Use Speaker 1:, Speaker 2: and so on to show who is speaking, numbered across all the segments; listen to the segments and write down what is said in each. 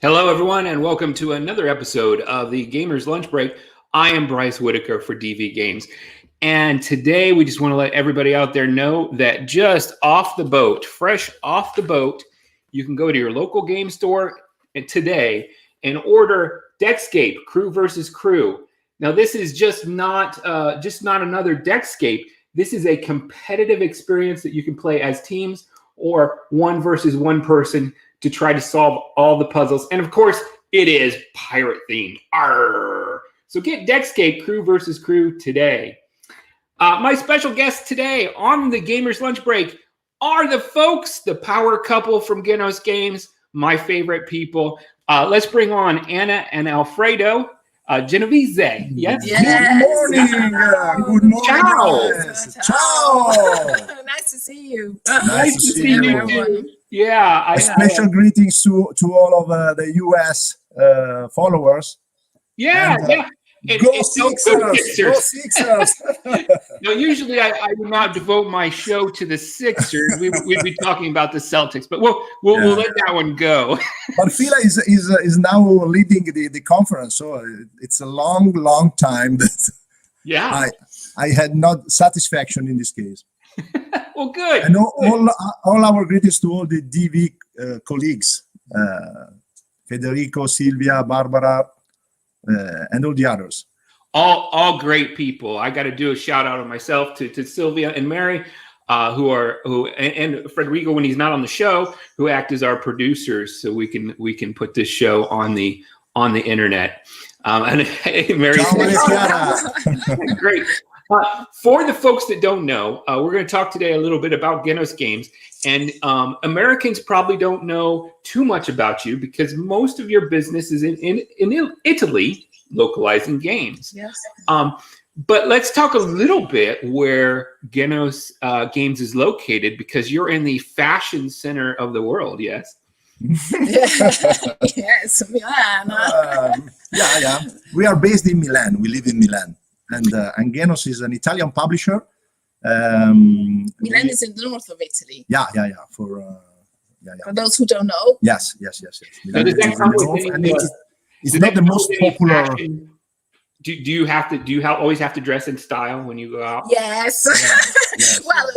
Speaker 1: Hello, everyone, and welcome to another episode of the Gamers Lunch Break. I am Bryce Whitaker for DV Games. And today we just want to let everybody out there know that just off the boat, fresh off the boat, you can go to your local game store today and order Deckscape Crew versus Crew. Now, this is just not another Deckscape. This is a competitive experience that you can play as teams or one versus one person to try to solve all the puzzles. And of course, it is pirate themed. Arr! So get Deckscape Crew versus Crew today. My special guests today on the Gamers Lunch Break are the folks, the power couple from Ghenos Games, my favorite people. Let's bring on Anna and Alfredo. Genovese. Yes.
Speaker 2: Good morning. Good morning.
Speaker 1: Ciao.
Speaker 2: Ciao.
Speaker 3: Nice to see you.
Speaker 1: Nice to see you too. Yeah.
Speaker 2: Special greetings to all of the US followers.
Speaker 1: Yeah.
Speaker 2: Go Sixers! Go Sixers!
Speaker 1: Now, usually I would not devote my show to the Sixers. We'd be talking about the Celtics, but we'll let that one go.
Speaker 2: But Fila is now leading the conference, so it's a long time.
Speaker 1: Yeah,
Speaker 2: I had not satisfaction in this case.
Speaker 1: Well, good.
Speaker 2: And all our greetings to all the DV colleagues, Federico, Silvia, Barbara. And all the others.
Speaker 1: All great people. I got to do a shout out of myself to Sylvia and Mary, and Federico when he's not on the show, who act as our producers, so we can put this show on the internet. And Mary, great. For the folks that don't know, we're going to talk today a little bit about Ghenos Games. And Americans probably don't know too much about you because most of your business is in Italy, localizing games.
Speaker 3: Yes.
Speaker 1: But let's talk a little bit where Ghenos Games is located, because you're in the fashion center of the world, yes?
Speaker 3: Yes, Milan.
Speaker 2: Yeah. We are based in Milan. We live in Milan. And Ghenos is an Italian publisher.
Speaker 3: Milan is in the north of Italy.
Speaker 2: Yeah.
Speaker 3: For those who don't know.
Speaker 2: Yes.
Speaker 1: Milan is in the north,
Speaker 2: and it's not the most popular.
Speaker 1: Do you always have to dress in style when you go out?
Speaker 3: Yes.
Speaker 2: Yes.
Speaker 3: Well,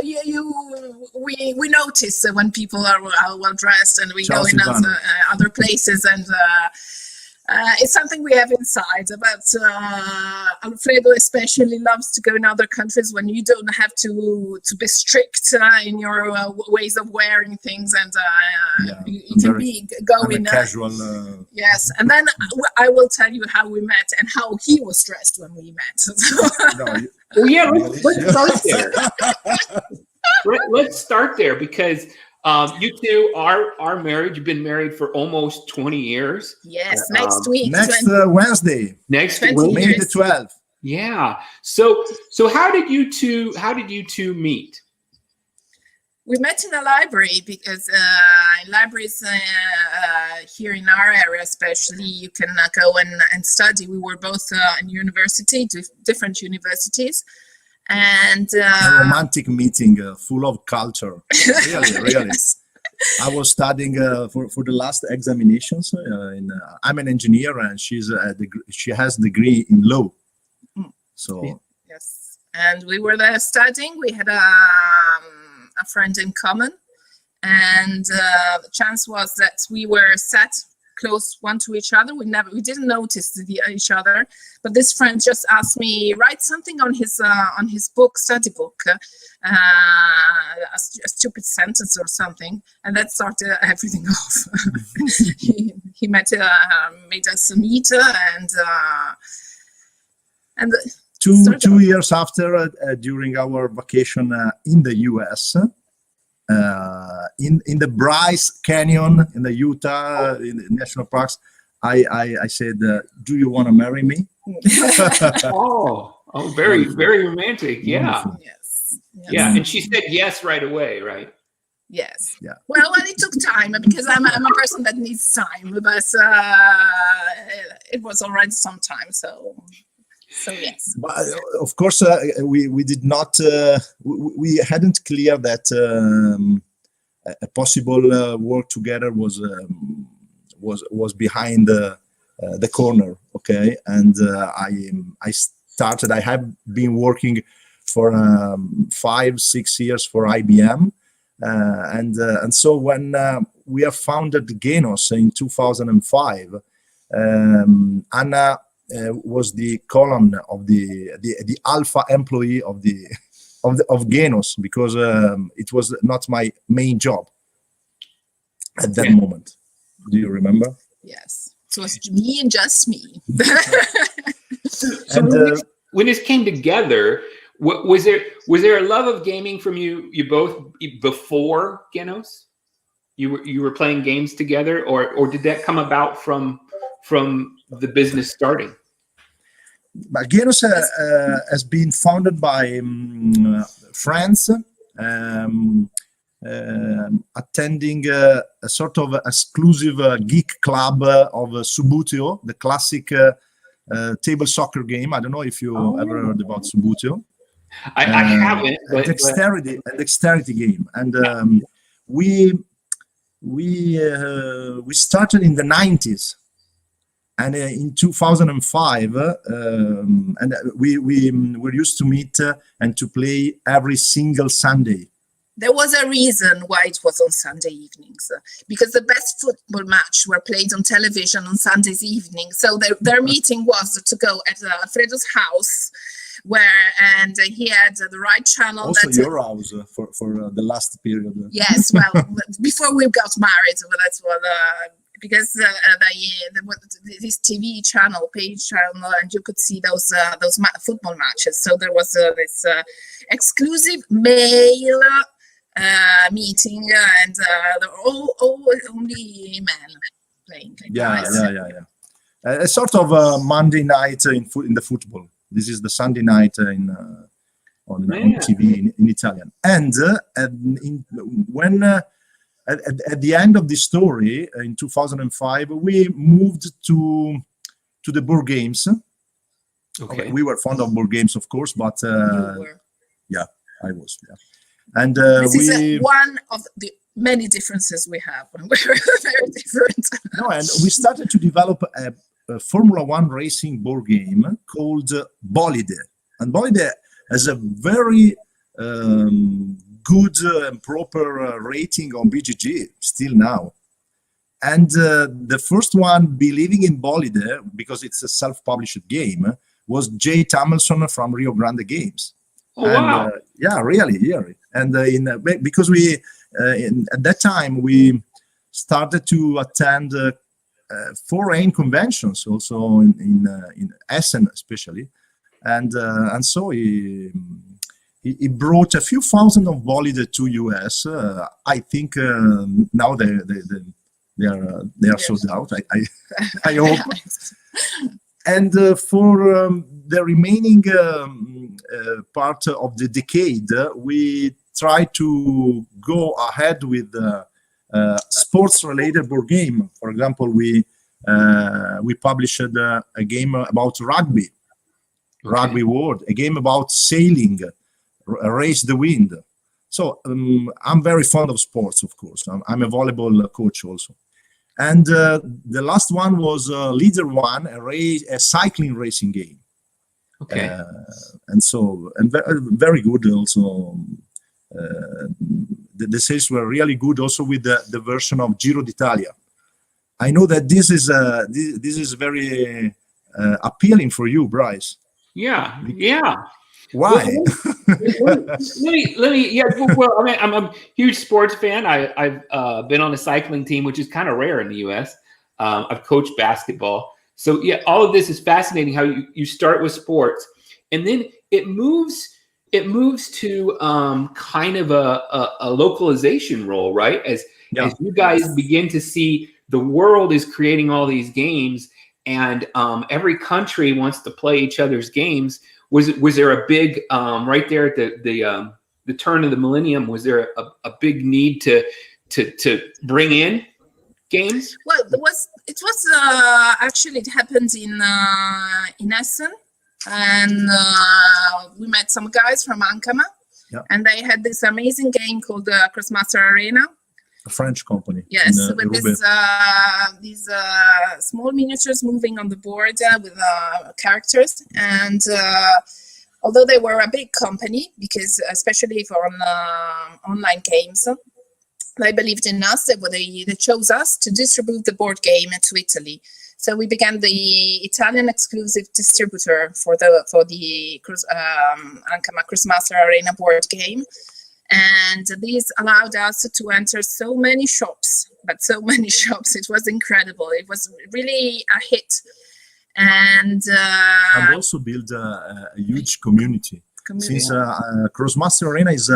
Speaker 3: we notice when people are well dressed, and we go in other places, and it's something we have inside. But Alfredo especially loves to go in other countries when you don't have to be strict in your ways of wearing things, and you can go in
Speaker 2: casual.
Speaker 3: Yes, and then I will tell you how we met and how he was dressed when we met.
Speaker 1: Let's start there. Let's start there because. You two are married. You've been married for almost 20 years.
Speaker 3: Yes, next week.
Speaker 2: Next Wednesday.
Speaker 1: Next
Speaker 2: May the 12th.
Speaker 1: Yeah. So how did you two meet?
Speaker 3: We met in a library because in libraries here in our area, especially, you can go and study. We were both in university, different universities. And
Speaker 2: a romantic meeting full of culture. Really.
Speaker 3: Yes.
Speaker 2: I was studying for the last examinations. I'm an engineer, and she has a degree in law. So
Speaker 3: yes, and we were there studying. We had a friend in common, and the chance was that we were sat close one to each other. We didn't notice each other, but this friend just asked me write something on his study book, a stupid sentence or something, and that started everything off. he made us meet, and
Speaker 2: two years after, during our vacation in the US. In the Bryce Canyon in the Utah in the national parks, I said, "Do you want to marry me?"
Speaker 1: oh, very romantic. Yeah.
Speaker 3: Yes.
Speaker 1: Yeah, and she said yes right away, right?
Speaker 3: Yes.
Speaker 2: Yeah.
Speaker 3: Well, it took time because I'm a person that needs time, but it was already some time. So yes.
Speaker 2: But, of course, we did not. We hadn't cleared that a possible work together was was behind the corner. Okay, and I started. I have been working for 5-6 years for IBM, and so when we have founded Ghenos in 2005, Anna was the column of the alpha employee of Ghenos, because it was not my main job at that moment. Do you remember?
Speaker 3: Yes, so it's me and just me.
Speaker 1: So when this came together, was there a love of gaming from you both before Ghenos? You were playing games together, or did that come about from the business starting?
Speaker 2: But Ghenos has been founded by friends attending a sort of exclusive geek club of Subuteo, the classic table soccer game. I don't know if you ever heard about Subuteo.
Speaker 1: I haven't. But,
Speaker 2: a dexterity game, and we started in the 90s. And in 2005, and we were used to meet and to play every single Sunday.
Speaker 3: There was a reason why it was on Sunday evenings, because the best football match were played on television on Sundays evening. So their meeting was to go at Alfredo's house, and he had the right channel.
Speaker 2: Also your house for the last period.
Speaker 3: Yes, well, before we got married, that's what. Because this TV channel, page channel, and you could see those football matches. So there was this exclusive male meeting, and they're all only men playing.
Speaker 2: Yeah. A sort of Monday night in the football. This is the Sunday night on TV in Italian. And when at the end of the story, in 2005, we moved to the board games.
Speaker 1: Okay.
Speaker 2: We were fond of board games, of course, but
Speaker 3: You were.
Speaker 2: yeah, I was. Yeah. And
Speaker 3: this is one of the many differences we have. We're very different.
Speaker 2: No, and we started to develop a Formula One racing board game called Bolide. And Bolide has a very good and proper rating on BGG still now. And the first one believing in Bolide, because it's a self-published game, was Jay Tamilson from Rio Grande Games.
Speaker 1: Oh, wow.
Speaker 2: Yeah, really. And because we at that time we started to attend foreign conventions also in Essen especially, and so he brought a few thousand of Bolide to US. I think now they are sold out. I hope. And for the remaining part of the decade, we try to go ahead with sports-related board game. For example, we published a game about rugby, Rugby World, a game about sailing, Race the Wind. So I'm very fond of sports, of course. I'm a volleyball coach also. And the last one was Leader One, a cycling racing game.
Speaker 1: Okay.
Speaker 2: And very good also. The sales were really good also with the version of Giro d'Italia. I know that this is very appealing for you, Bryce.
Speaker 1: Yeah.
Speaker 2: Why?
Speaker 1: Let me. Yeah. Well, I mean, I'm a huge sports fan. I've been on a cycling team, which is kind of rare in the U.S. I've coached basketball, so yeah, all of this is fascinating. How you start with sports, and then it moves to kind of a localization role, right? As you guys begin to see the world is creating all these games, and every country wants to play each other's games. Was there a big right there at the turn of the millennium? Was there a big need to bring in games?
Speaker 3: Well, it was actually, it happened in Essen, and we met some guys from Ankama, and they had this amazing game called Crossmaster Arena,
Speaker 2: a French company.
Speaker 3: Yes,
Speaker 2: in,
Speaker 3: with
Speaker 2: Roubaix.
Speaker 3: these small miniatures moving on the board with characters. And although they were a big company, because especially for online games, they believed in us. They chose us to distribute the board game to Italy. So we began the Italian exclusive distributor for the Ankama Crossmaster Arena board game. And this allowed us to enter so many shops, but so many shops. It was incredible. It was really a hit. And
Speaker 2: also build a huge community. Since Crossmaster Arena is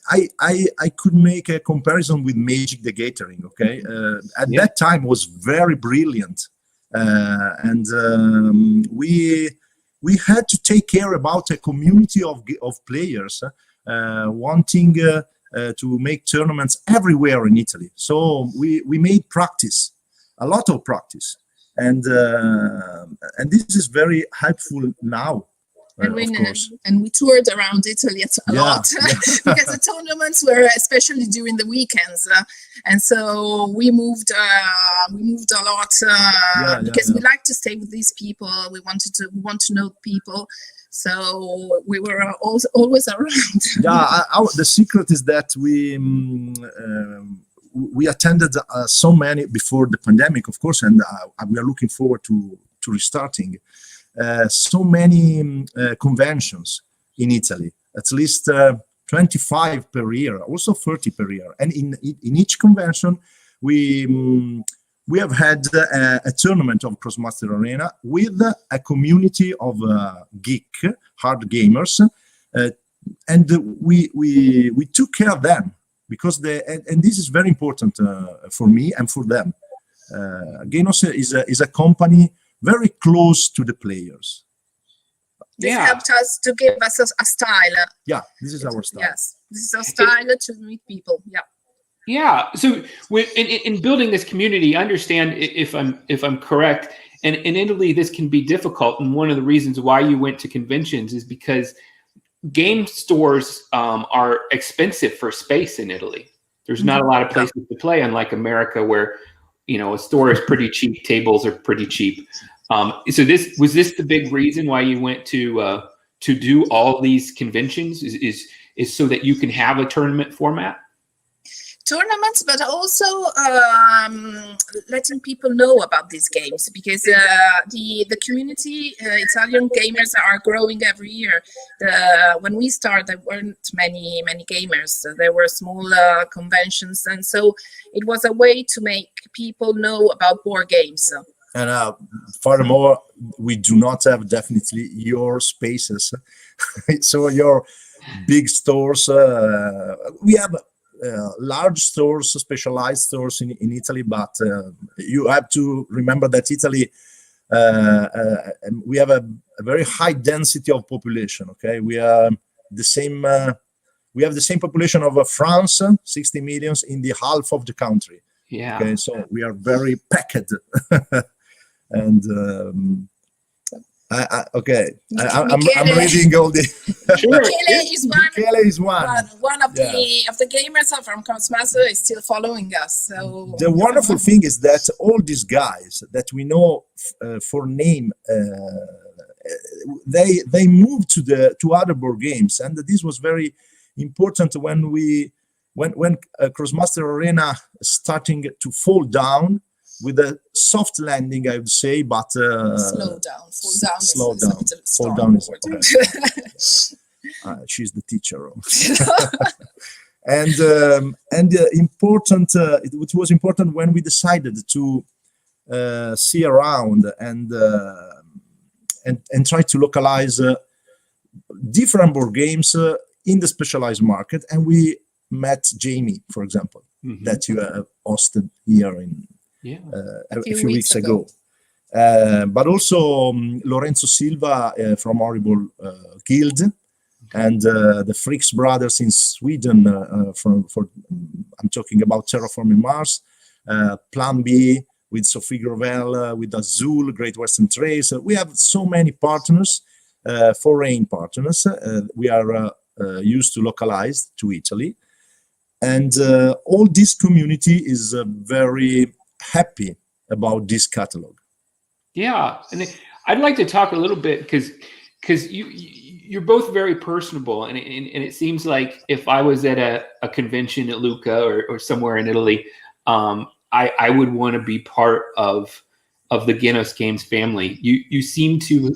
Speaker 2: I could make a comparison with Magic the Gathering. Okay, at that time was very brilliant, and we had to take care about a community of players wanting to make tournaments everywhere in Italy. So we made practice, a lot of practice, and this is very helpful now.
Speaker 3: And we toured around Italy a lot because the tournaments were especially during the weekends, and so we moved a lot because we like to stay with these people. We want to know people, so we were always around.
Speaker 2: The secret is that we attended so many before the pandemic, of course, and we are looking forward to restarting. So many conventions in Italy, at least 25 per year, also 30 per year. And in each convention, we have had a tournament of Crossmaster Arena with a community of hard gamers, and we took care of them because and this is very important for me and for them. Ghenos is a company very close to the players.
Speaker 3: This helped us to give us a style.
Speaker 2: Yeah, this is our style.
Speaker 3: Yes, this is our style to meet people. Yeah.
Speaker 1: Yeah. So in building this community, I understand if I'm correct. And in Italy, this can be difficult. And one of the reasons why you went to conventions is because game stores are expensive for space in Italy. There's not a lot of places to play, unlike America, where a store is pretty cheap, tables are pretty cheap. So was this the big reason why you went to do all these conventions? Is so that you can have a tournament format?
Speaker 3: Tournaments, but also letting people know about these games, because the community, Italian gamers are growing every year. When we started, there weren't many gamers. There were small conventions, and so it was a way to make people know about board games.
Speaker 2: And furthermore, we do not have definitely your spaces. So your big stores, we have large stores, specialized stores in Italy, but you have to remember that Italy, we have a very high density of population. Okay, we are the same. We have the same population of France, 60 million, in the half of the country.
Speaker 1: Yeah.
Speaker 2: Okay, so we are very packed. And I'm reading all the.
Speaker 3: Michele is one of the gamers from Crossmaster is still following us. So
Speaker 2: the wonderful thing is that all these guys that we know for name, they moved to other board games, and this was very important when Crossmaster Arena starting to fall down. With a soft landing, I would say, but
Speaker 3: slow down.
Speaker 2: Fall down is she's the teacher. and important. It was important when we decided to see around and try to localize different board games in the specialized market. And we met Jamie, for example, that you have hosted here in. A few weeks ago. But also Lorenzo Silva from Horrible Guild, and the Freaks brothers in Sweden. I'm talking about Terraforming Mars, Plan B with Sophie Grovel, with Azul, Great Western Trace. We have so many partners, foreign partners. We are used to localize to Italy. And all this community is very happy about this catalog.
Speaker 1: Yeah, and I'd like to talk a little bit because you're both very personable, and it seems like if I was at a convention at Lucca or somewhere in Italy, I would want to be part of the Ghenos Games family. You seem to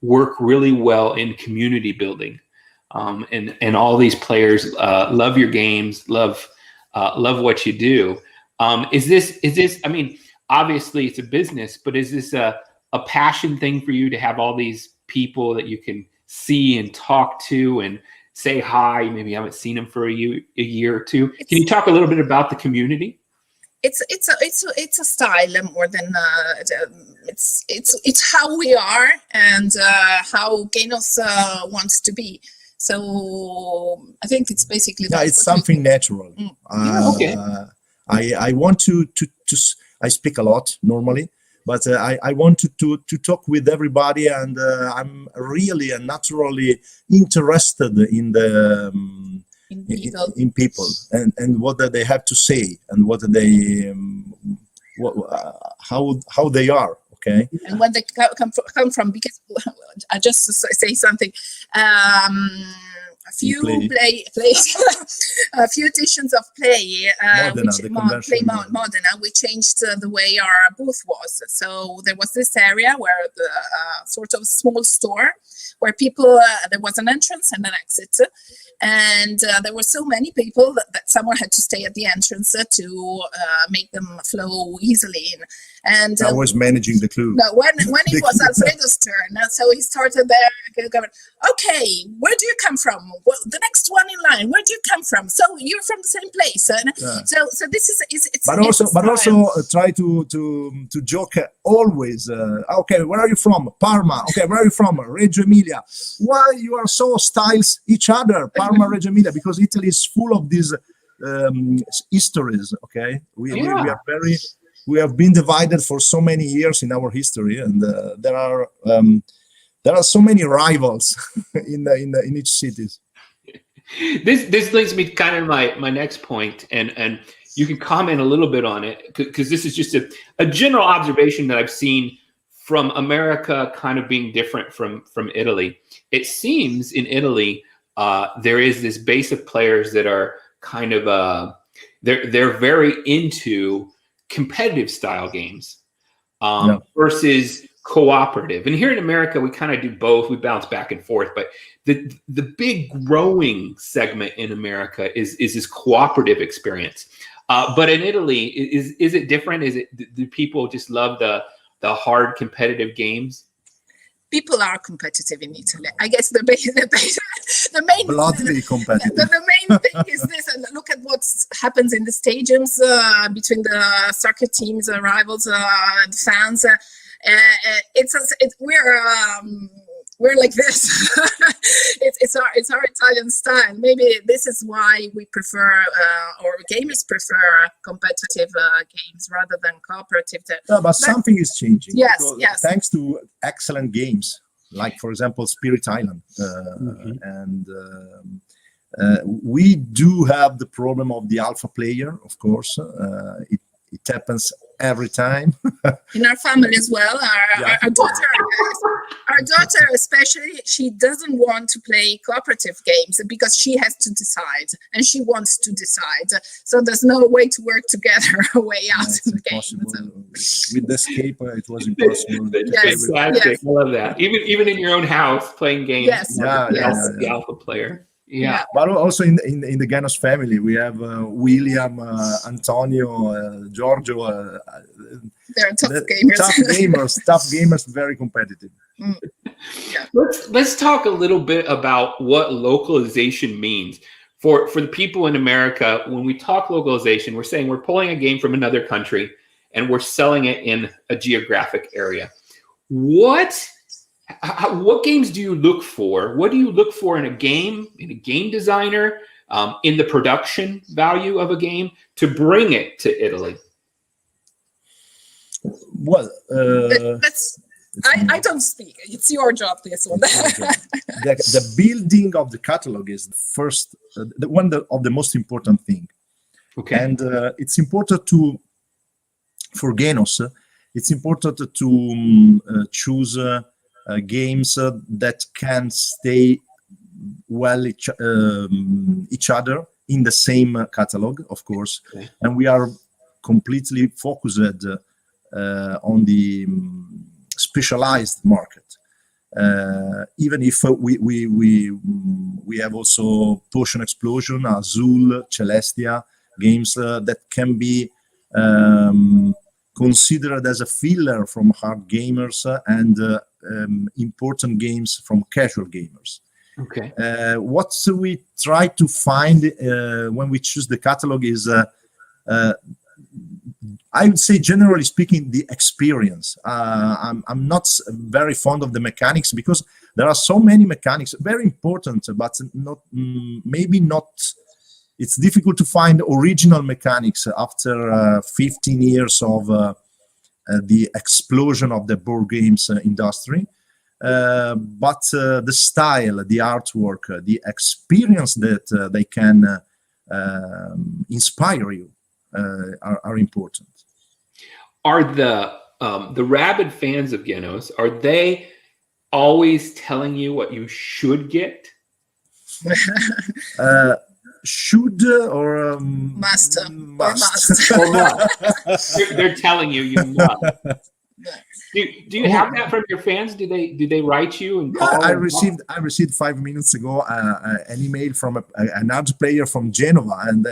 Speaker 1: work really well in community building, and all these players love your games, love what you do. Is this? I mean, obviously it's a business, but is this a passion thing for you to have all these people that you can see and talk to and say hi? Maybe you haven't seen them for a year or two. Can you talk a little bit about the community?
Speaker 3: It's a style more than it's how we are and how Ghenos wants to be. So I think it's basically
Speaker 2: it's something natural.
Speaker 1: Okay.
Speaker 2: I want to I speak a lot normally, but I want to talk with everybody, and I'm really and naturally interested in the in people and what they have to say and what they how they are. Okay.
Speaker 3: And when they come from, because I just say something. A few a few editions of Play Modena, we changed the way our booth was. So there was this area where the sort of small store where people, there was an entrance and an exit. And there were so many people that someone had to stay at the entrance to make them flow easily in. And
Speaker 2: I was managing the club.
Speaker 3: No, when it was Alfredo's turn, so he started there. Okay, where do you come from? Well, the next one in line. Where do you come from? So you're from the same place. So this is it's.
Speaker 2: But also try to joke always. Okay, where are you from? Parma. Okay, where are you from? Reggio Emilia. Why you are so styles each other? Parma, Reggio Emilia, because Italy is full of these histories. Okay, we are very. We have been divided for so many years in our history, and there are so many rivals in each city.
Speaker 1: This leads me to kind of my next point, and you can comment a little bit on it, because this is just a general observation that I've seen from America kind of being different from Italy. It seems in Italy there is this base of players that are kind of they're very into competitive style games versus cooperative. And here in America, we kind of do both. We bounce back and forth. But the big growing segment in America is this cooperative experience. But in Italy, is it different? Do people just love the hard competitive games?
Speaker 3: People are competitive in Italy. I guess the main
Speaker 2: bloodily competitive.
Speaker 3: The main thing is this, and look at what happens in the stadiums between the soccer teams, rivals, and fans. We're like this. it's our Italian style. Maybe this is why we prefer, or gamers prefer, competitive games rather than cooperative.
Speaker 2: But something is changing.
Speaker 3: Yes.
Speaker 2: Thanks to excellent games, like for example Spirit Island, and we do have the problem of the alpha player. Of course, it happens every time.
Speaker 3: In our family as well. Our daughter especially, she doesn't want to play cooperative games because she has to decide, and she wants to decide. So there's no way to work together a way out in the game. So.
Speaker 2: With the escape, it was impossible.
Speaker 1: Yes. I love that. Even in your own house, playing games.
Speaker 3: Yes.
Speaker 1: The alpha player. Yeah.
Speaker 2: But also in the Ghenos family, we have William, Antonio, Giorgio.
Speaker 3: They're tough gamers.
Speaker 2: Tough gamers, very competitive.
Speaker 3: Yeah.
Speaker 1: Let's talk a little bit about what localization means for the people in America. When we talk localization, we're saying we're pulling a game from another country and we're selling it in a geographic area. What games do you look for? What do you look for in a game designer, in the production value of a game to bring it to Italy?
Speaker 2: Well,
Speaker 3: I don't speak. It's your job, this one.
Speaker 2: The building of the catalog is the first, of the most important thing.
Speaker 1: Okay.
Speaker 2: And it's important for Ghenos, it's important to choose games that can stay well each other in the same catalog, of course.
Speaker 1: Okay.
Speaker 2: And we are completely focused on the specialized market. Even if we have also Potion Explosion, Azul, Celestia games that can be considered as a filler from hard gamers and important games from casual gamers.
Speaker 1: Okay.
Speaker 2: What we try to find when we choose the catalog is, I would say, generally speaking, the experience. I'm not very fond of the mechanics because there are so many mechanics, very important, but not maybe not. It's difficult to find original mechanics after 15 years of the explosion of the board games industry. But the style, the artwork, the experience that they can inspire you are important.
Speaker 1: Are the rabid fans of Ghenos, are they always telling you what you should get?
Speaker 2: Should or
Speaker 3: Must.
Speaker 1: Or must. They're telling you must. Do you have that from your fans? Do they write you and call?
Speaker 2: I received 5 minutes ago an email from an art player from Genova, and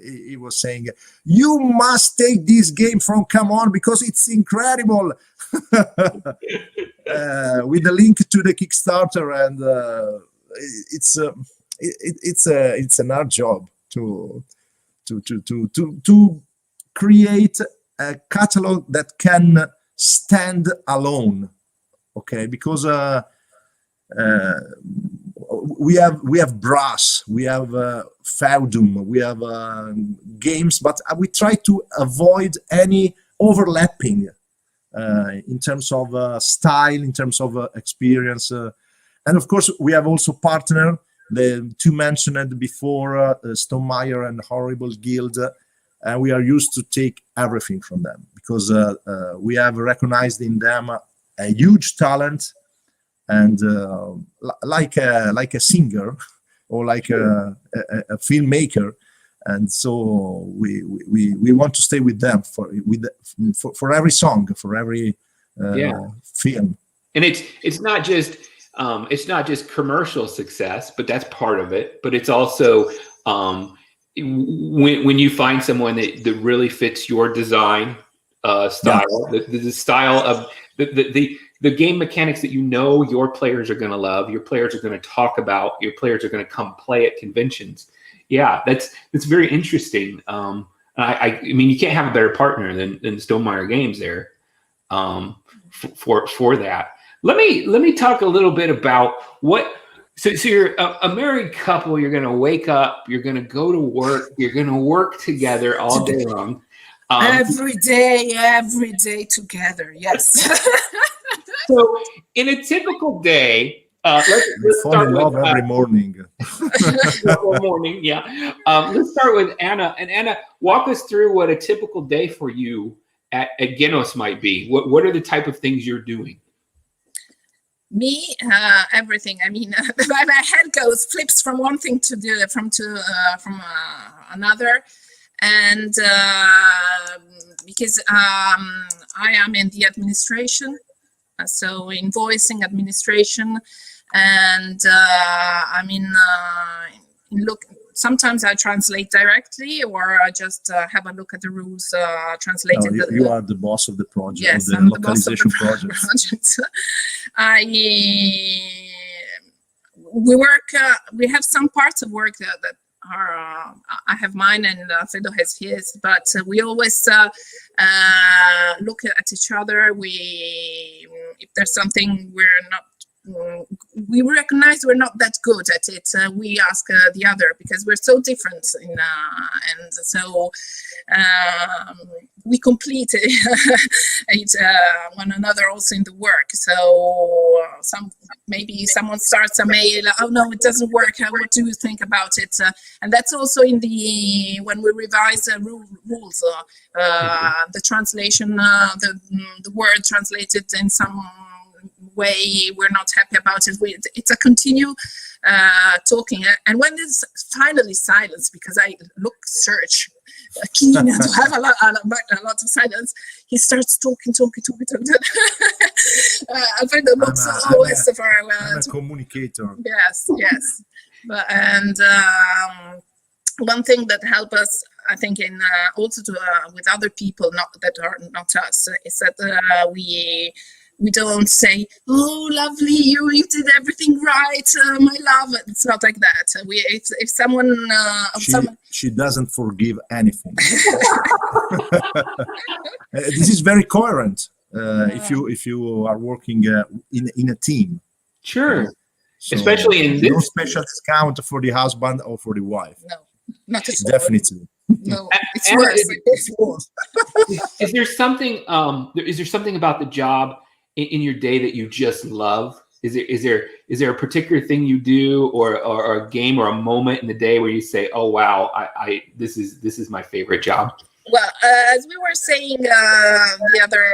Speaker 2: he was saying, "You must take this game from Come On because it's incredible," with the link to the Kickstarter, and it's an art job to create a catalog that can stand alone, okay? Because we have Brass, we have Feudum, we have games, but we try to avoid any overlapping in terms of style, in terms of experience, and of course we have also partner, the two mentioned before, Stonemeyer and Horrible Guild. We are used to take everything from them because we have recognized in them a huge talent, and like a singer or like a filmmaker, and so we want to stay with them for every song, for every film.
Speaker 1: And it's not just commercial success, but that's part of it. But it's also when you find someone that really fits your design style, the style of the game mechanics that your players are going to love, your players are going to talk about, your players are going to come play at conventions. Yeah, that's very interesting. I mean, you can't have a better partner than Stonemeyer Games there for that. Let me talk a little bit about what. So you're a married couple. You're going to wake up. You're going to go to work. You're going to work together all day long.
Speaker 3: Every day together. Yes.
Speaker 1: So in a typical day, let's
Speaker 2: fall in love every morning.
Speaker 1: Every morning, yeah. Let's start with Anna. And Anna, walk us through what a typical day for you at Ghenos might be. What are the type of things you're doing?
Speaker 3: Me, everything. I mean, my head flips from one thing to another, and because I am in the administration, so invoicing administration, and I mean, sometimes I translate directly, or I just have a look at the rules, translated.
Speaker 2: No, you are the boss of the project,
Speaker 3: yes,
Speaker 2: of the
Speaker 3: I'm
Speaker 2: localization
Speaker 3: the boss of the
Speaker 2: project.
Speaker 3: We work. We have some parts of work that are. I have mine, and Alfredo has his. But we always look at each other. If there's something we're not we recognize we're not that good at it. We ask the other because we're so different, and so we complete it, one another also in the work. So maybe someone starts a mail, oh no, it doesn't work. What do you think about it? And that's also when we revise the rules, the translation, the word translated in some way we're not happy about it. It's a continue talking, and when there's finally silence, because I search keen to have a lot of silence, he starts talking. Alfredo looks always for
Speaker 2: I'm a communicator.
Speaker 3: Yes. But one thing that helps us, I think, in also to with other people that are not us, is that we don't say, "Oh, lovely, you did everything right, my love." It's not like that. If someone,
Speaker 2: she doesn't forgive anything. This is very coherent. If you are working in a team.
Speaker 1: Sure.
Speaker 2: So
Speaker 1: especially in this.
Speaker 2: No special discount for the husband or for the wife.
Speaker 3: No, not at all.
Speaker 2: Definitely.
Speaker 3: No, it's worse.
Speaker 2: It's worse.
Speaker 1: Is there something? Is there something about the job in your day that you just love? Is there a particular thing you do, or a game or a moment in the day where you say, "Oh wow, this is my favorite job"?
Speaker 3: Well, as we were saying the other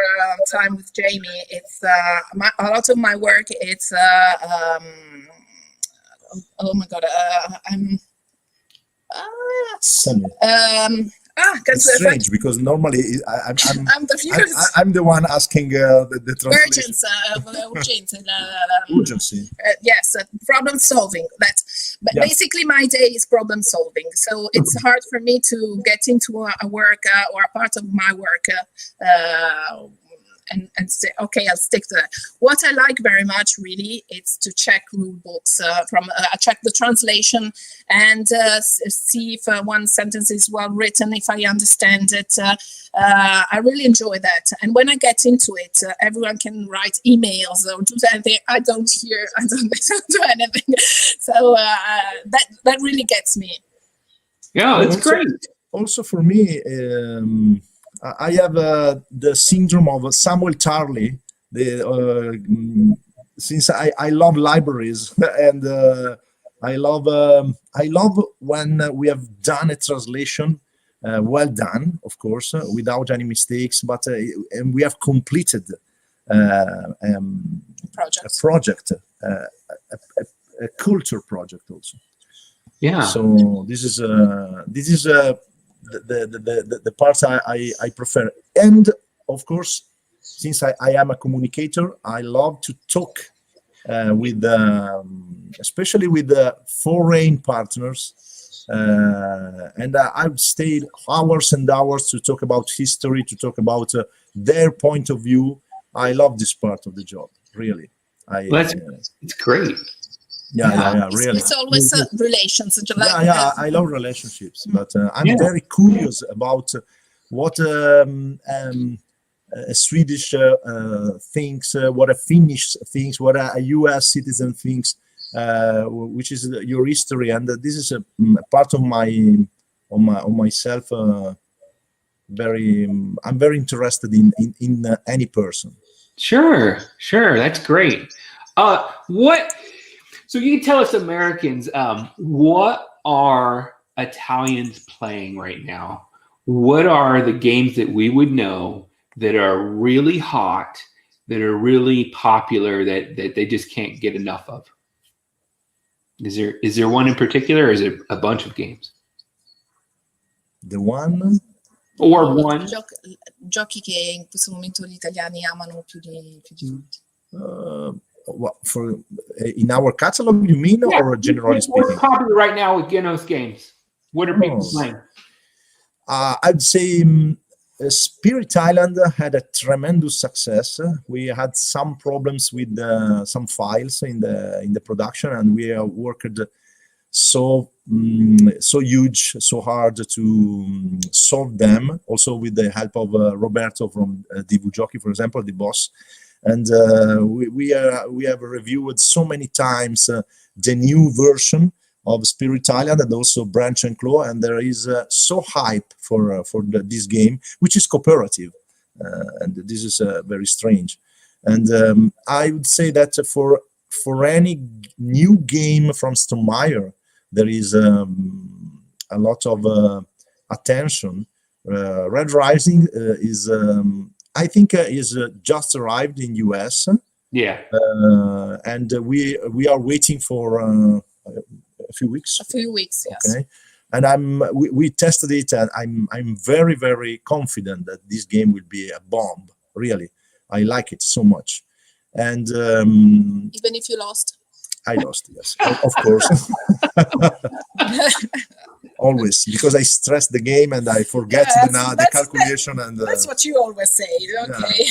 Speaker 3: time with Jamie, it's a lot of my work. It's oh my god,
Speaker 2: it's strange because normally I'm the one asking the translation. Urgency.
Speaker 3: Yes, problem solving. Basically my day is problem solving. So it's hard for me to get into a work or a part of my work and say, okay, I'll stick to that. What I like very much, really, is to check rule books. I check the translation and see if one sentence is well written, if I understand it. I really enjoy that. And when I get into it, everyone can write emails or do anything. I don't do anything. So that really gets me.
Speaker 1: Yeah, that's great.
Speaker 2: Also for me, I have the syndrome of Samuel Tarly. Since I love libraries and I love when we have done a translation, well done, of course, without any mistakes, but and we have completed a project, a culture project also.
Speaker 1: Yeah.
Speaker 2: So this is the parts I prefer. And of course, since I am a communicator, I love to talk with especially with the foreign partners, and I've stayed hours and hours to talk about history, to talk about their point of view. I love this part of the job, really.
Speaker 1: It's great.
Speaker 2: Yeah, really.
Speaker 3: It's always relations.
Speaker 2: I love relationships, but I'm very curious about what a Swedish thinks, what a Finnish thinks, what a US citizen thinks, which is your history, and this is a part of myself. I'm very interested in any person.
Speaker 1: Sure, that's great. So you can tell us Americans, what are Italians playing right now? What are the games that we would know that are really hot, that are really popular, that they just can't get enough of? Is there one in particular, or is it a bunch of games?
Speaker 2: The one?
Speaker 1: Or one?
Speaker 3: Giochi che in questo momento gli italiani amano più di tutti.
Speaker 2: What, for in our catalog, you mean, or generally speaking?
Speaker 1: What's popular right now with Ghenos Games? What are people playing?
Speaker 2: I'd say Spirit Island had a tremendous success. We had some problems with some files in the production, and we worked so huge, so hard to solve them. Also with the help of Roberto from DV Jockey, for example, the boss. and we have reviewed so many times the new version of Spirit Island and also Branch and Claw, and there is so hype for this game, which is cooperative, and this is very strange. And I would say that for any new game from Stonemaier, there is a lot of attention. Red Rising is, I think, is just arrived in US.
Speaker 1: Yeah.
Speaker 2: And we are waiting for a few weeks.
Speaker 3: A few weeks, yes.
Speaker 2: Okay. And we tested it, and I'm very, very confident that this game will be a bomb. Really, I like it so much. And
Speaker 3: even if you lost,
Speaker 2: I lost. Yes, of course. Always, because I stress the game and I forget the calculation, and
Speaker 3: that's what you always say. Okay.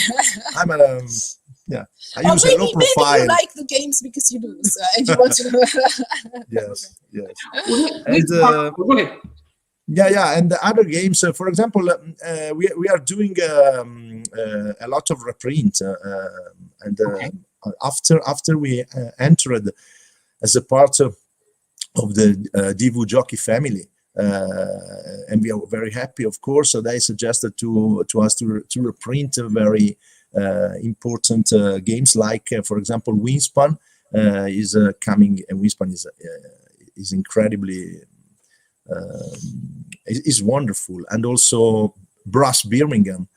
Speaker 2: Yeah. I use a low profile.
Speaker 3: Maybe you like the games because you lose, and you want to.
Speaker 2: Yes.
Speaker 1: And, go ahead.
Speaker 2: Yeah, and the other games, for example, we are doing a lot of reprint, and after we entered as a part of the Divu Jockey family, and we are very happy, of course. So they suggested to us to reprint very important games, like, for example, Wingspan is coming, and Wingspan is incredibly. Is wonderful, and also Brass Birmingham,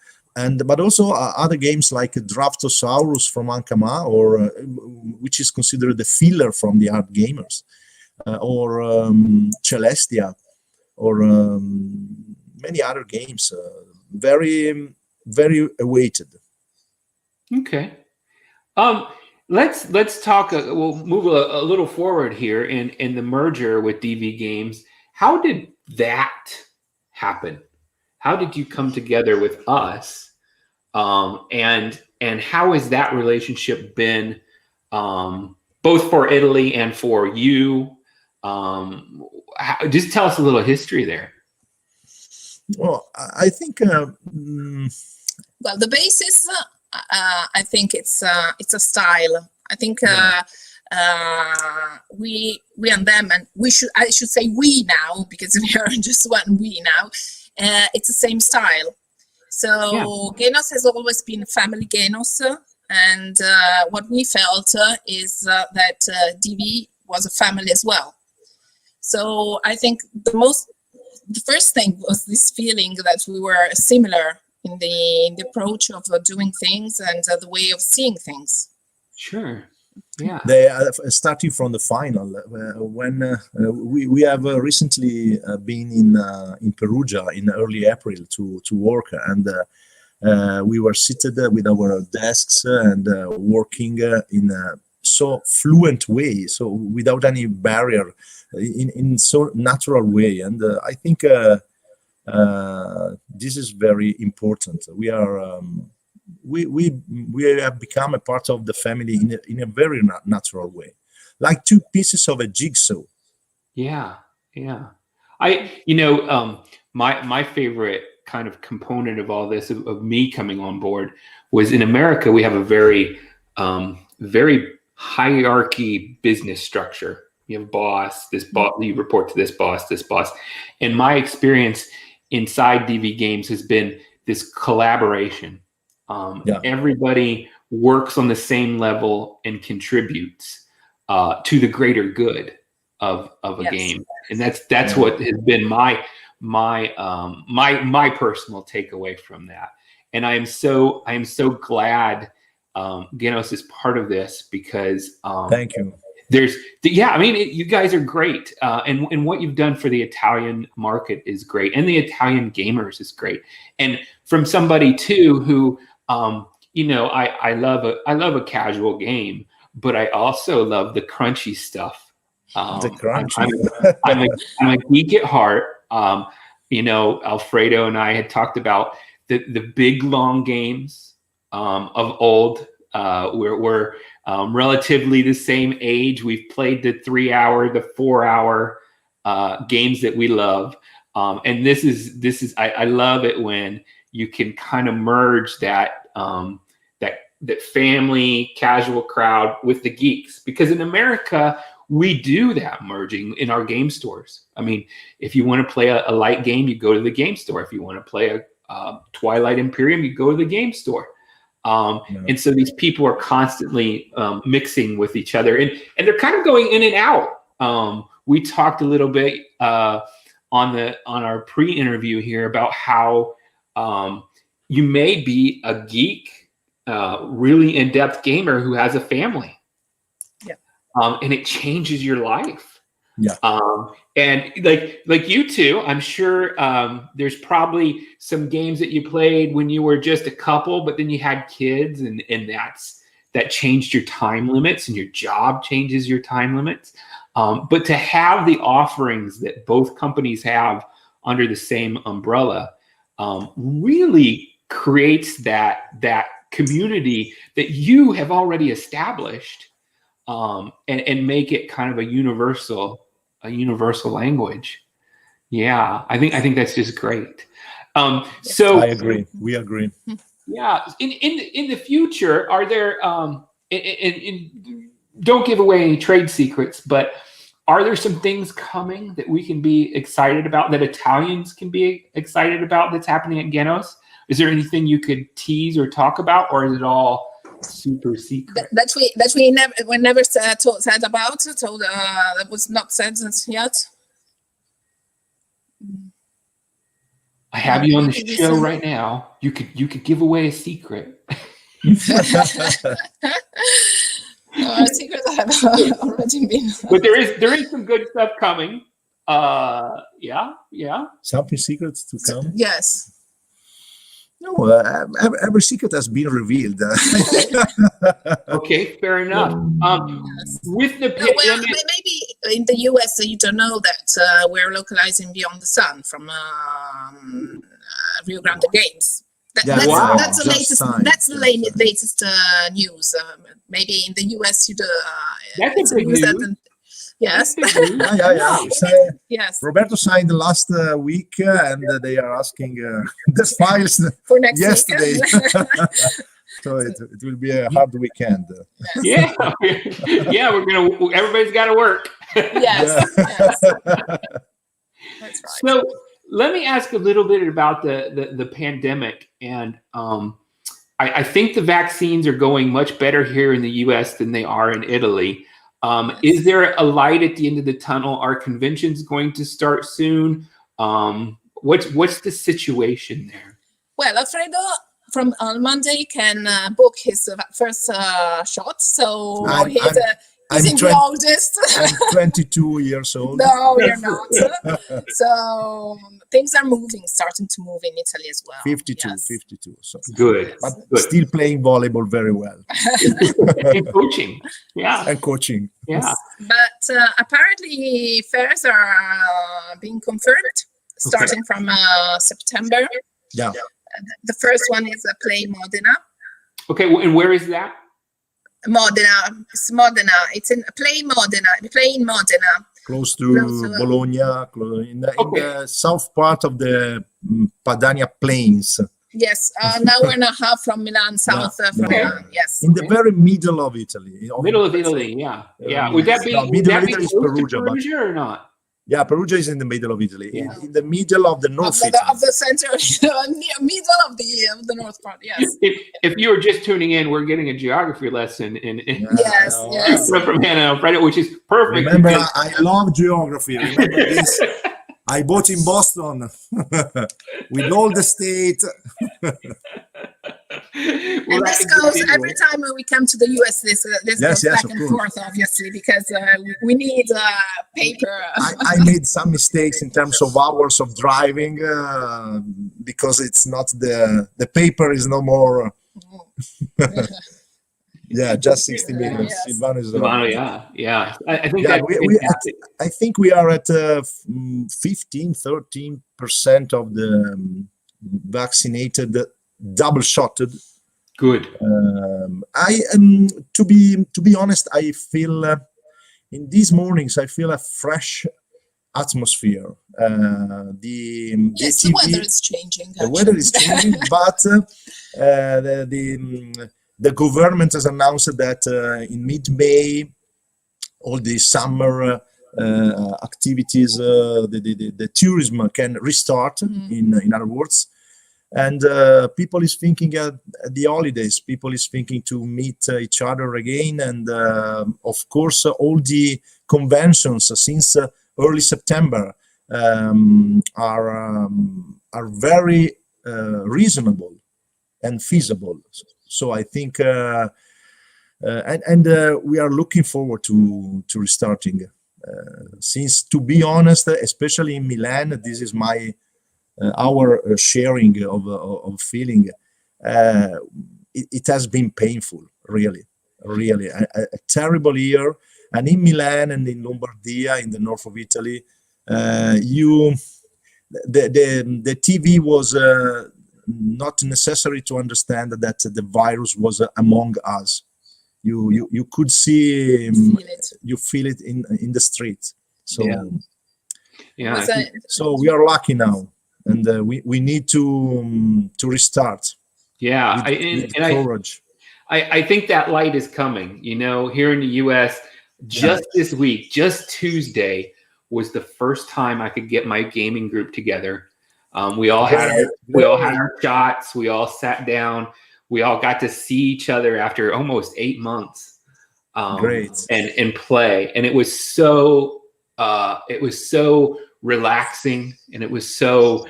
Speaker 2: but also other games like Draftosaurus from Ankama, or which is considered the filler from the Art Gamers, or Celestia, or many other games, very, very awaited.
Speaker 1: Okay. Let's talk. We'll move a little forward here in the merger with DV Games. How did that happen? How did you come together with us? And how has that relationship been, both for Italy and for you? Just tell us a little history there.
Speaker 2: Well, I think.
Speaker 3: Well, the basis, I think it's a style. I think. We and them, and I should say we now, because we are just one we now. It's the same style. So Ghenos has always been family Ghenos, and what we felt is that DV was a family as well. So I think the first thing was this feeling that we were similar in the approach of doing things and the way of seeing things.
Speaker 1: Sure. Yeah.
Speaker 2: They starting from the final, when we have recently been in Perugia in early April to work, and we were seated with our desks and working in a so fluent way, so without any barrier, in so natural way, and I think this is very important. We are. We have become a part of the family in a very natural way, like two pieces of a jigsaw.
Speaker 1: Yeah. My favorite kind of component of all this, of me coming on board, was in America we have a very hierarchy business structure. You have a boss, this boss, you report to this boss. And my experience inside DV Games has been this collaboration. Everybody works on the same level and contributes to the greater good of a game, and that's what has been my personal takeaway from that. And I am so glad Ghenos is part of this, because
Speaker 2: thank you.
Speaker 1: You guys are great, and what you've done for the Italian market is great, and the Italian gamers is great. And from somebody too who I love a casual game, but I also love the crunchy stuff.
Speaker 2: The crunchy.
Speaker 1: I'm a geek at heart. Alfredo and I had talked about the big long games of old. We're relatively the same age. We've played the 3-hour, the 4-hour games that we love, and this is I love it when you can kind of merge that family casual crowd with the geeks, because in America we do that merging in our game stores. I mean, if you want to play a light game, you go to the game store. If you want to play a Twilight Imperium, you go to the game store. And so these people are constantly mixing with each other, and they're kind of going in and out. We talked a little bit on our pre-interview here about how you may be a geek, really in-depth gamer who has a family, and it changes your life. And like you two, I'm sure there's probably some games that you played when you were just a couple, but then you had kids, and that changed your time limits, and your job changes your time limits. But to have the offerings that both companies have under the same umbrella really creates that community that you have already established, and make it kind of a universal language. Yeah, I think that's just great. So
Speaker 2: I agree. We agree.
Speaker 1: Yeah, in the future, are there don't give away any trade secrets, but are there some things coming that we can be excited about, that Italians can be excited about, that's happening at Ghenos? Is there anything you could tease or talk about, or is it all super secret?
Speaker 3: That we never said about. That was not said yet.
Speaker 1: I have you on the show right now. You could give away a secret.
Speaker 3: Our secrets have already been.
Speaker 1: But there is some good stuff coming. Yeah.
Speaker 2: Something secrets to come.
Speaker 3: Yes.
Speaker 2: No, every secret has been revealed.
Speaker 1: Okay, fair enough. With the pandemic,
Speaker 3: maybe in the US you don't know that we're localizing Beyond the Sun from Rio Grande Games. That's the latest. That's the latest news. Maybe in the US you do.
Speaker 1: That's a big news.
Speaker 3: Yes.
Speaker 2: Yes. Roberto signed last week, and they are asking the files
Speaker 3: for next
Speaker 2: yesterday. So it will be a hard weekend.
Speaker 1: Yeah, everybody's got to work.
Speaker 3: Yes. That's right.
Speaker 1: So let me ask a little bit about the pandemic, and I think the vaccines are going much better here in the U.S. than they are in Italy. Is there a light at the end of the tunnel? Are conventions going to start soon? What's the situation there?
Speaker 3: Well, Alfredo from on Monday can book his first shot. So he's in the oldest.
Speaker 2: I'm 22 years old.
Speaker 3: No, you're not. So things are starting to move in Italy as well.
Speaker 2: 52. So
Speaker 1: good.
Speaker 2: But still playing volleyball very well.
Speaker 1: And coaching. Yeah.
Speaker 2: And coaching.
Speaker 1: Yeah.
Speaker 3: But apparently fairs are being confirmed starting from September.
Speaker 2: Yeah.
Speaker 3: The first one is Play Modena.
Speaker 1: Okay, and where is that?
Speaker 3: Modena. It's Modena. It's in Play in Modena.
Speaker 2: Close to Bologna, in the south part of the Padania Plains.
Speaker 3: Yes, an hour and a half from Milan, south from Milan. Yes.
Speaker 2: In the very middle of Italy.
Speaker 1: Middle of Italy, yeah. Would that be
Speaker 2: Perugia,
Speaker 1: or not?
Speaker 2: Yeah, Perugia is in the middle of Italy, in the middle of the north
Speaker 3: of the center, middle of the north part. Yes.
Speaker 1: If you were just tuning in, we're getting a geography lesson
Speaker 3: yes.
Speaker 1: from Hannah Alfredo, which is perfect.
Speaker 2: Remember, I love geography. Remember this? I bought in Boston with all the state.
Speaker 3: And this goes every time when we come to the US. This goes back and forth, obviously, because we need paper.
Speaker 2: I made some mistakes in terms of hours of driving because it's not the paper is no more. Yeah, just 60 minutes.
Speaker 1: Yes. Silvano, yeah. I think
Speaker 2: I think we are at 13% of the vaccinated, double-shotted.
Speaker 1: Good.
Speaker 2: To be honest, I feel in these mornings I feel a fresh atmosphere.
Speaker 3: The weather is changing.
Speaker 2: The weather is changing, but the government has announced that in mid-May, all the summer activities, the tourism can restart. In other words, and people is thinking at the holidays. People is thinking to meet each other again, and of course, all the conventions since early September are very reasonable and feasible. So I think, and we are looking forward to restarting. Since, to be honest, especially in Milan, this is our sharing of feeling. It has been painful, really a terrible year. And in Milan and in Lombardia, in the north of Italy, the TV was not necessary to understand that the virus was among us. You could see, you feel it in the street. So so we are lucky now, and we need to restart.
Speaker 1: Yeah,
Speaker 2: with courage.
Speaker 1: I think that light is coming. You know, here in the U.S., just this week, just Tuesday, was the first time I could get my gaming group together. We all had our shots. We all sat down. We all got to see each other after almost 8 months.
Speaker 2: Great.
Speaker 1: And play, and it was so relaxing, and it was so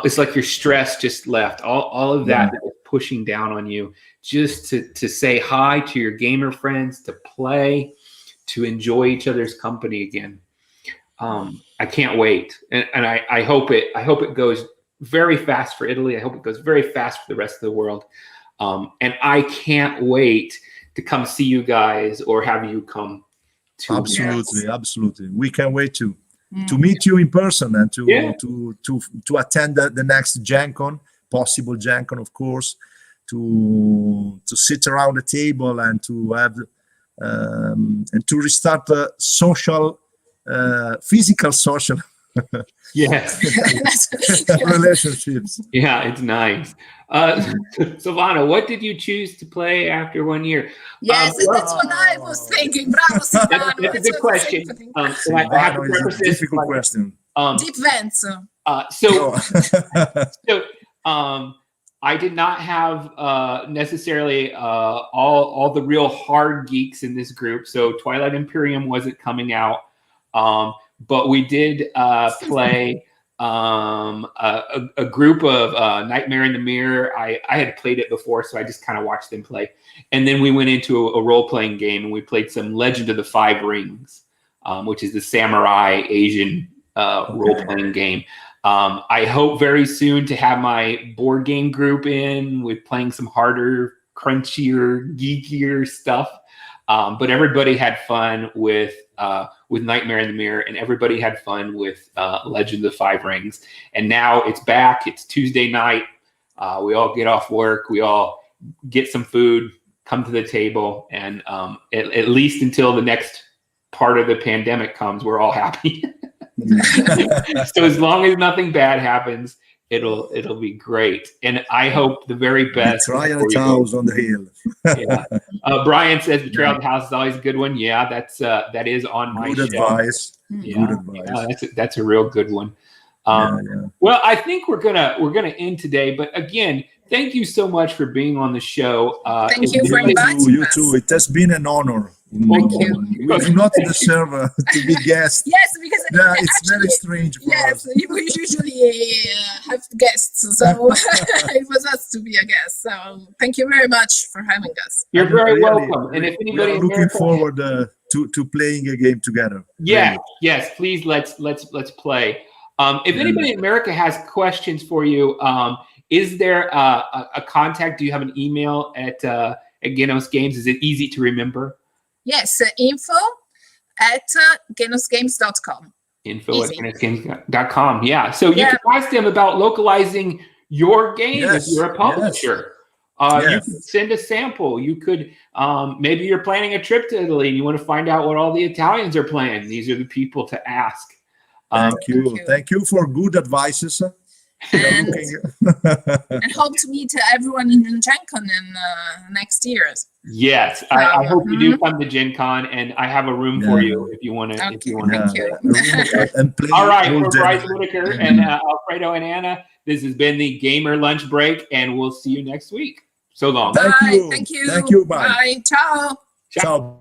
Speaker 1: it's like your stress just left. All of that was pushing down on you, just to say hi to your gamer friends, to play, to enjoy each other's company again. I can't wait, and I hope it goes very fast for Italy. I hope it goes very fast for the rest of the world, and I can't wait to come see you guys or have you come to.
Speaker 2: Absolutely. We can't wait to meet you in person and to attend the next Gen Con, possible Gen Con, of course, to sit around the table and to have and to restart social, physical social relationships.
Speaker 1: Yeah, it's nice. Silvana, what did you choose to play after 1 year?
Speaker 3: Yes, that's what I was thinking. Bravo, Silvano.
Speaker 1: That's a good question. I have to preface this.
Speaker 2: Difficult question.
Speaker 3: Deep vents.
Speaker 1: So I did not have necessarily all the real hard geeks in this group. So Twilight Imperium wasn't coming out. But we did play a group of Nightmare in the Mirror. I had played it before, so I just kind of watched them play. And then we went into a role-playing game, and we played some Legend of the Five Rings, which is the samurai Asian role-playing game. I hope very soon to have my board game group in with playing some harder, crunchier, geekier stuff. But everybody had fun with Nightmare in the Mirror, and everybody had fun with Legend of the Five Rings. And now it's back. It's Tuesday night. We all get off work. We all get some food, come to the table, and at least until the next part of the pandemic comes, we're all happy. So as long as nothing bad happens, it'll be great. And I hope the very best.
Speaker 2: Betrayal at the house on the hill.
Speaker 1: Yeah. Brian says Betrayal at the House is always a good one. Yeah, that is on my
Speaker 2: good
Speaker 1: show.
Speaker 2: Advice.
Speaker 1: Yeah.
Speaker 2: Good advice.
Speaker 1: Yeah, that's a real good one. Well, I think we're gonna end today. But again, thank you so much for being on the show.
Speaker 3: Thank you for inviting us.
Speaker 2: You too. It has been an honor.
Speaker 3: Thank you.
Speaker 2: We do not deserve to be guests.
Speaker 3: Yes, because
Speaker 2: it's very strange for us.
Speaker 3: We usually have guests, so it was us to be a guest. So thank you very much for having us.
Speaker 1: You're very welcome. And if anybody
Speaker 2: we are looking forward to playing a game together.
Speaker 1: Yeah, yes, please let's play. If anybody in America has questions for you, is there a contact? Do you have an email at Ghenos Games? Is it easy to remember?
Speaker 3: Yes, info@genosgames.com.
Speaker 1: Info@genosgames.com. Yeah. So you can ask them about localizing your game if you're a publisher. You could send a sample. You could maybe you're planning a trip to Italy and you want to find out what all the Italians are playing. These are the people to ask.
Speaker 2: Thank you for good advices.
Speaker 3: and, and hope to meet everyone in Gen Con in next year.
Speaker 1: Yes, I hope you do come to Gen Con, and I have a room for you if you want to.
Speaker 3: Okay,
Speaker 1: if you want
Speaker 3: thank you.
Speaker 2: And play
Speaker 1: all right, for
Speaker 2: all
Speaker 1: Bryce
Speaker 2: day.
Speaker 1: Whitaker and Alfredo and Anna, this has been the Gamer Lunch Break, and we'll see you next week. So long.
Speaker 2: Thank
Speaker 3: Bye.
Speaker 2: you.
Speaker 3: Thank you.
Speaker 2: Thank you. Bye.
Speaker 3: Bye. Ciao.
Speaker 2: Ciao.